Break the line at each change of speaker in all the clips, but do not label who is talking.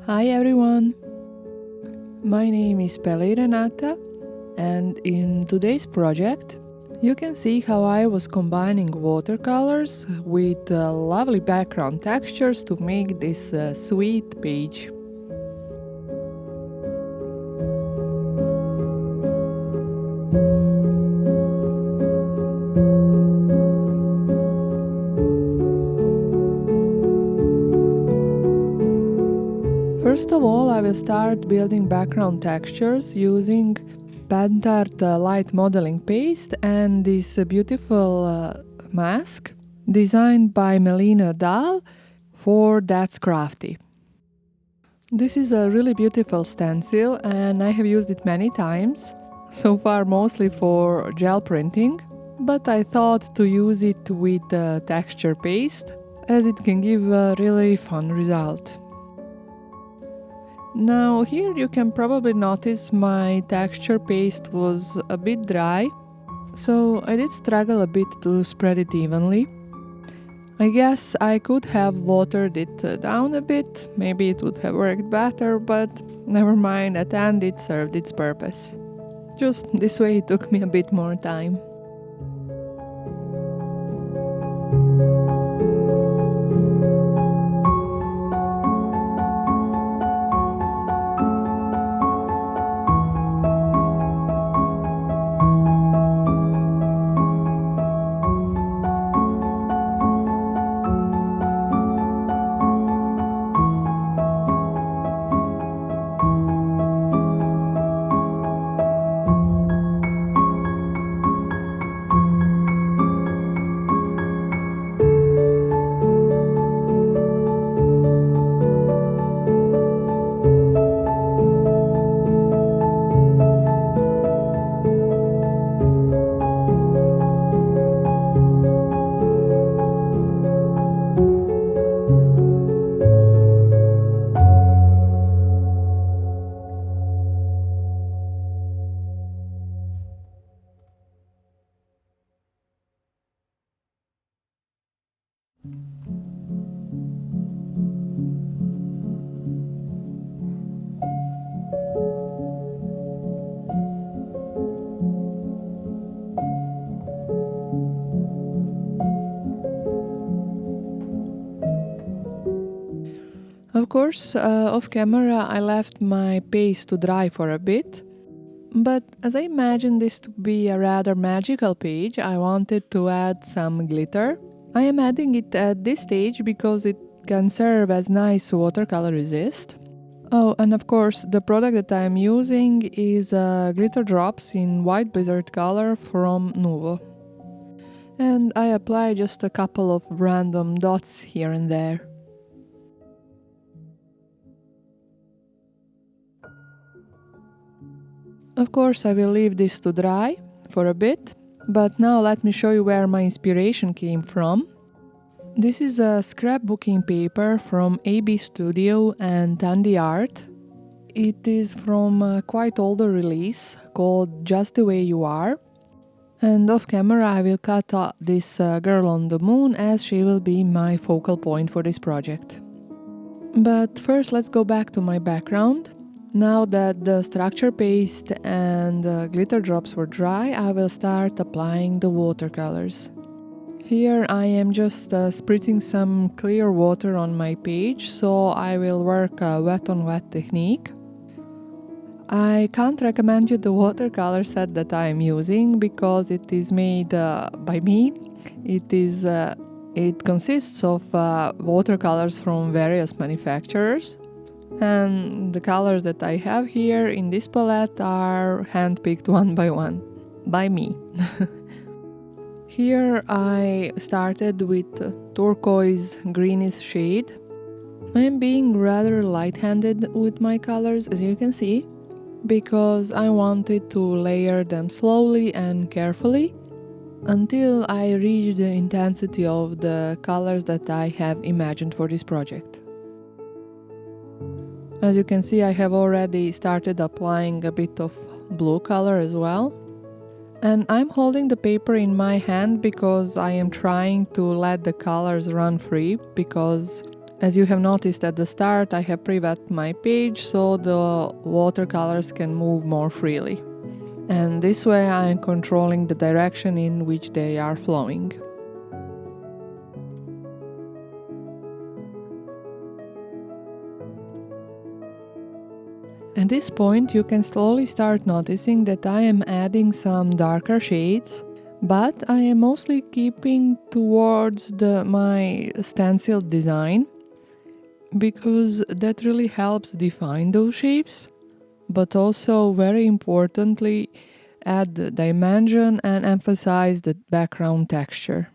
Hi everyone! My name is Ballerina, and in today's project you can see how I was combining watercolors with lovely background textures to make this sweet page. First of all, I will start building background textures using Pentart light modeling paste and this beautiful mask designed by Melina Dahl for That's Crafty. This is a really beautiful stencil and I have used it many times, so far mostly for gel printing, but I thought to use it with texture paste as it can give a really fun result. Now here you can probably notice my texture paste was a bit dry, so I did struggle a bit to spread it evenly. I guess I could have watered it down a bit, maybe it would have worked better, but never mind, at the end it served its purpose. Just this way it took me a bit more time. Of course, off camera I left my paste to dry for a bit, but as I imagined this to be a rather magical page, I wanted to add some glitter. I am adding it at this stage because it can serve as nice watercolor resist. Oh, and of course the product that I am using is glitter drops in white blizzard color from Nuvo. And I apply just a couple of random dots here and there. Of course, I will leave this to dry for a bit, but now let me show you where my inspiration came from. This is a scrapbooking paper from AB Studio and TandiArt. It is from a quite older release called Just the Way You Are. And off camera I will cut this girl on the moon as she will be my focal point for this project. But first let's go back to my background. Now that the structure paste and glitter drops were dry, I will start applying the watercolors. Here I am just spritzing some clear water on my page, so I will work a wet on wet technique. I can't recommend you the watercolor set that I am using because it is made by me. It consists of watercolors from various manufacturers. And the colors that I have here in this palette are handpicked one by one, by me. Here I started with turquoise greenish shade. I am being rather light-handed with my colors, as you can see, because I wanted to layer them slowly and carefully until I reach the intensity of the colors that I have imagined for this project. As you can see, I have already started applying a bit of blue color as well. And I'm holding the paper in my hand because I am trying to let the colors run free, because As you have noticed at the start, I have pre-wet my page so the watercolors can move more freely. And this way I am controlling the direction in which they are flowing. At this point you can slowly start noticing that I am adding some darker shades, but I am mostly keeping towards my stencil design, because that really helps define those shapes, but also very importantly add the dimension and emphasize the background texture.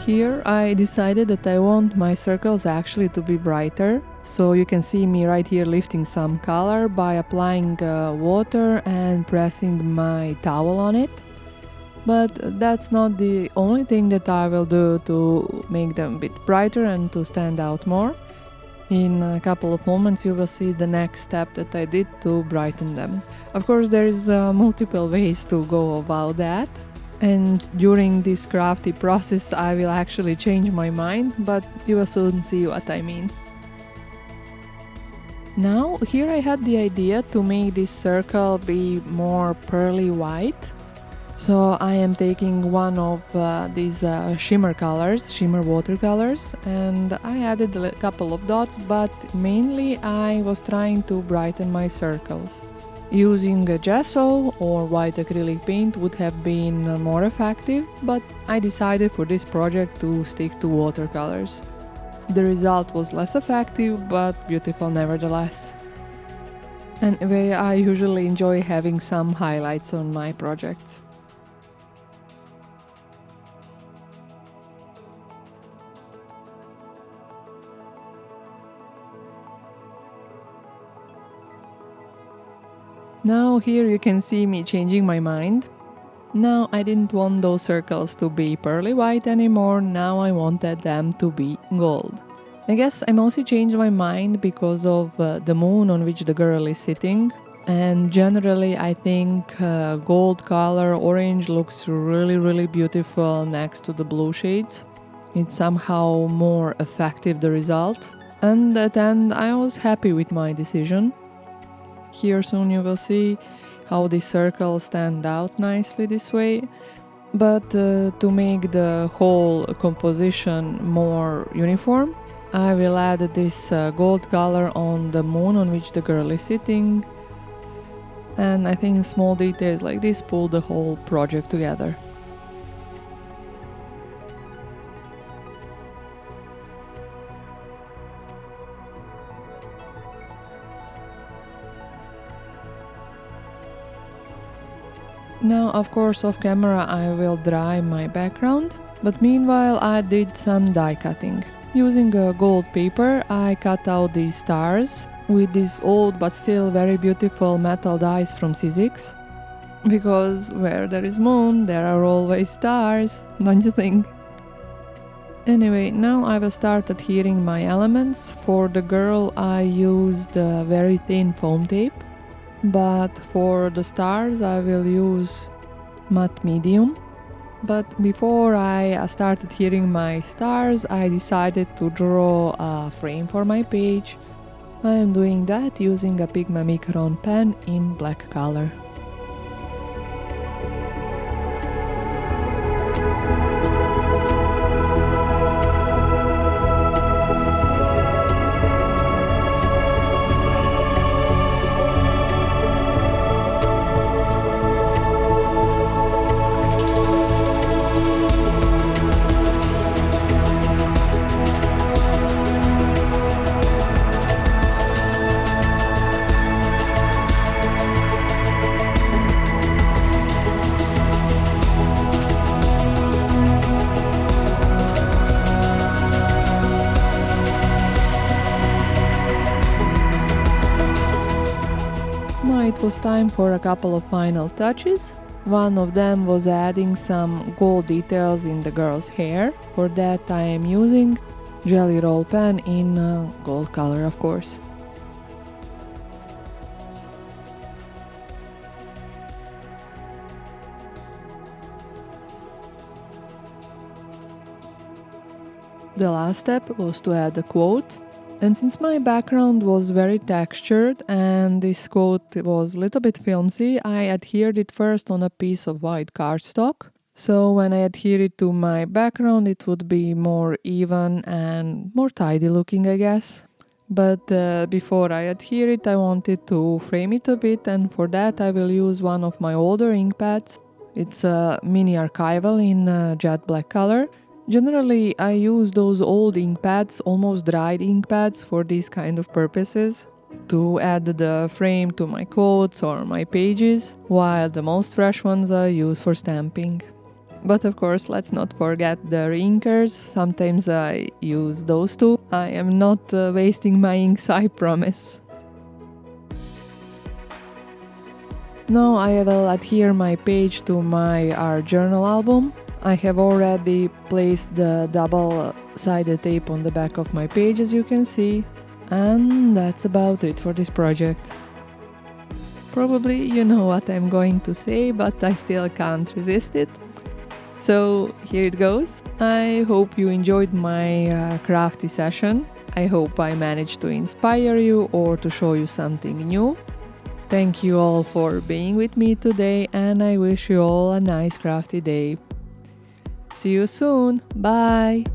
Here I decided that I want my circles actually to be brighter, so you can see me right here lifting some color by applying water and pressing my towel on it. But that's not the only thing that I will do to make them a bit brighter and to stand out more. In a couple of moments you will see the next step that I did to brighten them. Of course there is multiple ways to go about that. And during this crafty process I will actually change my mind, but you will soon see what I mean. Now here I had the idea to make this circle be more pearly white. So I am taking one of these shimmer watercolors, and I added a couple of dots, but mainly I was trying to brighten my circles. Using a gesso or white acrylic paint would have been more effective, but I decided for this project to stick to watercolors. The result was less effective, but beautiful nevertheless. Anyway, I usually enjoy having some highlights on my projects. Now here you can see me changing my mind. Now I didn't want those circles to be pearly white anymore, now I wanted them to be gold. I guess I mostly changed my mind because of the moon on which the girl is sitting. And generally I think gold color, orange, looks really beautiful next to the blue shades. It's somehow more effective, the result. And at the end I was happy with my decision. Here soon you will see how the circles stand out nicely this way. But to make the whole composition more uniform, I will add this gold color on the moon on which the girl is sitting. And I think small details like this pull the whole project together. Now, of course, off camera I will dry my background, but meanwhile I did some die cutting. Using a gold paper I cut out these stars with these old but still very beautiful metal dies from Sizzix. Because where there is moon, there are always stars, don't you think? Anyway, now I will start adhering my elements. For the girl I used very thin foam tape. But for the stars I will use matte medium. But before I started adhering my stars, I decided to draw a frame for my page. I am doing that using a Pigma Micron pen in black color. Now it was time for a couple of final touches. One of them was adding some gold details in the girl's hair. For that I am using Jelly Roll pen in gold color, of course. The last step was to add a quote. And since my background was very textured and this quote was a little bit filmy, I adhered it first on a piece of white cardstock. So when I adhere it to my background, it would be more even and more tidy looking, I guess. But before I adhere it, I wanted to frame it a bit, and for that I will use one of my older ink pads. It's a mini archival in jet black color. Generally, I use those old ink pads, almost dried ink pads, for these kind of purposes, to add the frame to my quotes or my pages, while the most fresh ones I use for stamping. But of course, let's not forget the reinkers. Sometimes I use those too. I am not wasting my inks, I promise. Now I will adhere my page to my art journal album. I have already placed the double-sided tape on the back of my page, as you can see, and that's about it for this project. Probably you know what I'm going to say, but I still can't resist it. So here it goes. I hope you enjoyed my crafty session. I hope I managed to inspire you or to show you something new. Thank you all for being with me today, and I wish you all a nice crafty day. See you soon. Bye.